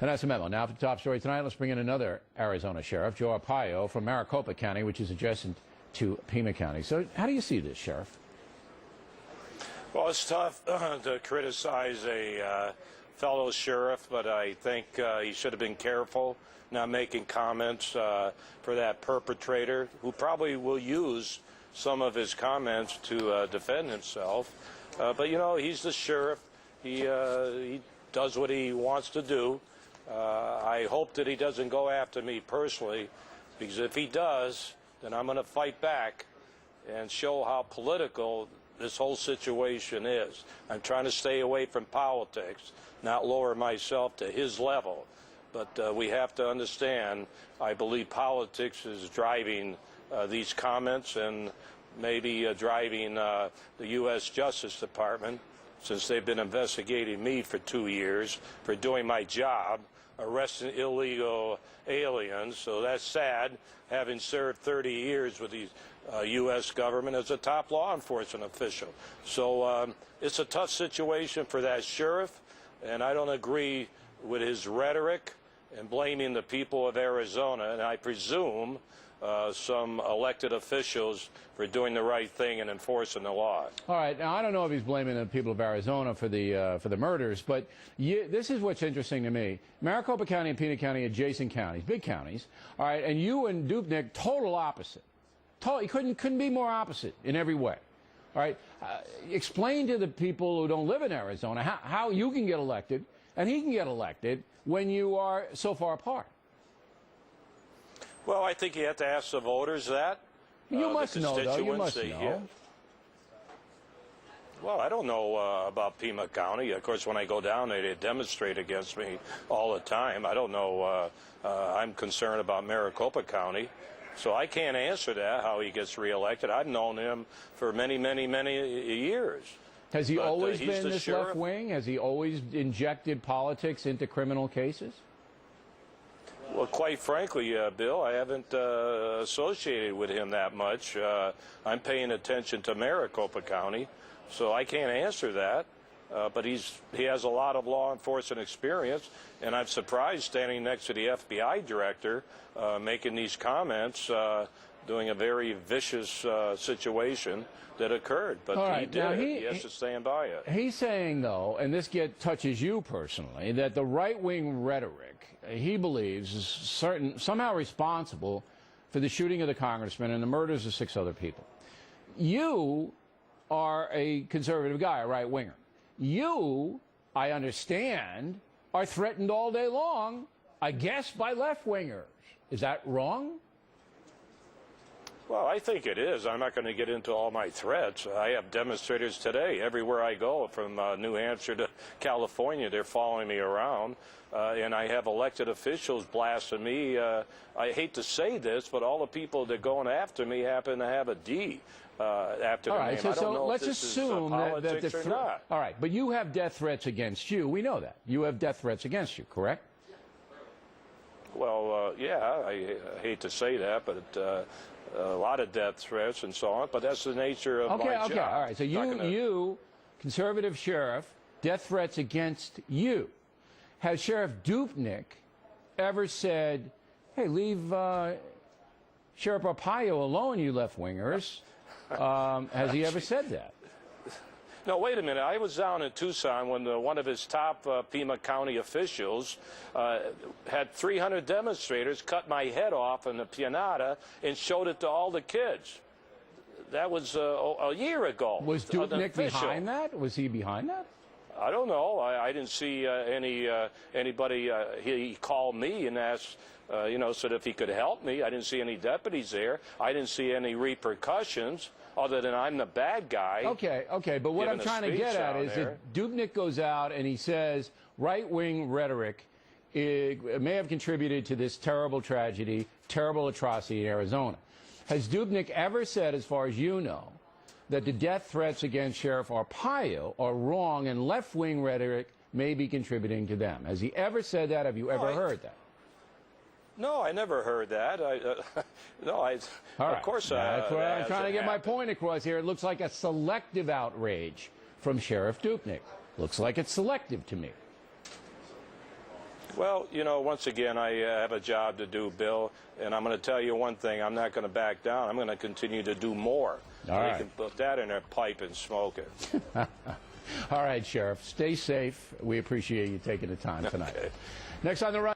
And that's a memo. Now for the top story tonight, let's bring in another Arizona sheriff, Joe Arpaio from Maricopa County, which is adjacent to Pima County. So how do you see this, Sheriff? Well, it's tough to criticize a fellow sheriff, but I think he should have been careful not making comments for that perpetrator, who probably will use some of his comments to defend himself. But, you know, he's the sheriff. He does what he wants to do. I hope that he doesn't go after me personally, because if he does, then I'm going to fight back and show how political this whole situation is. I'm trying to stay away from politics, not lower myself to his level. But we have to understand, I believe politics is driving these comments and maybe driving the U.S. Justice Department, since they've been investigating me for 2 years for doing my job, arresting illegal aliens. So that's sad, having served 30 years with the U.S. government as a top law enforcement official. So it's a tough situation for that sheriff, and I don't agree with his rhetoric and blaming the people of Arizona, and I presume some elected officials for doing the right thing and enforcing the law. All right. Now, I don't know if he's blaming the people of Arizona for the murders, but this is what's interesting to me. Maricopa County and Pima County, adjacent counties, big counties. All right. And you and Dupnik, total opposite. He couldn't be more opposite in every way. All right. Explain to the people who don't live in Arizona how you can get elected and he can get elected when you are so far apart. Well, I think you have to ask the voters that. You must know, though. You must know. Well, I don't know about Pima County. Of course, when I go down there, they demonstrate against me all the time. I don't know. I'm concerned about Maricopa County. So I can't answer that, how he gets reelected. I've known him for many, many, many years. Has he always been this left wing? Has he always injected politics into criminal cases? Well, quite frankly, Bill, I haven't associated with him that much. I'm paying attention to Maricopa County, so I can't answer that. But he has a lot of law enforcement experience, and I'm surprised standing next to the FBI director making these comments, doing a very vicious situation that occurred. But right, he did. He has to stand by it. He's saying, though, and this touches you personally, that the right-wing rhetoric, he believes, is somehow responsible for the shooting of the congressman and the murders of 6 other people. You are a conservative guy, a right-winger. You, I understand, are threatened all day long, I guess, by left-wingers. Is that wrong? Well, I think it is. I'm not going to get into all my threats. I have demonstrators today. Everywhere I go, from New Hampshire to California, they're following me around. And I have elected officials blasting me. I hate to say this, but all the people that are going after me happen to have a D after all the right, name. so let's assume that or not. All right, but you have death threats against you. We know that. You have death threats against you, correct? Well, yeah, I hate to say that, but a lot of death threats and so on, but that's the nature of my job. Okay, all right. So you, conservative sheriff, death threats against you. Has Sheriff Dupnik ever said, hey, leave Sheriff Arpaio alone, you left-wingers? Has he ever said that? No, wait a minute. I was down in Tucson when one of his top Pima County officials had 300 demonstrators cut my head off in the Pianata and showed it to all the kids. That was a year ago. Was Dupnik behind that? Was he behind that? I don't know. I didn't see anybody. He called me and asked, said if he could help me. I didn't see any deputies there. I didn't see any repercussions other than I'm the bad guy. Okay, but what I'm trying to get at is that Dupnik goes out and he says right-wing rhetoric may have contributed to this terrible tragedy, terrible atrocity in Arizona. Has Dupnik ever said, as far as you know, that the death threats against Sheriff Arpaio are wrong and left-wing rhetoric may be contributing to them? Has he ever said that? Have you ever heard that? No, I never heard that. Of course. That's what I'm trying to get my point across here. It looks like a selective outrage from Sheriff Dupnik. Looks like it's selective to me. Well, you know, once again, I have a job to do, Bill, and I'm going to tell you one thing. I'm not going to back down. I'm going to continue to do more. All right. You can put that in a pipe and smoke it. All right, Sheriff. Stay safe. We appreciate you taking the time tonight. Okay. Next on the run.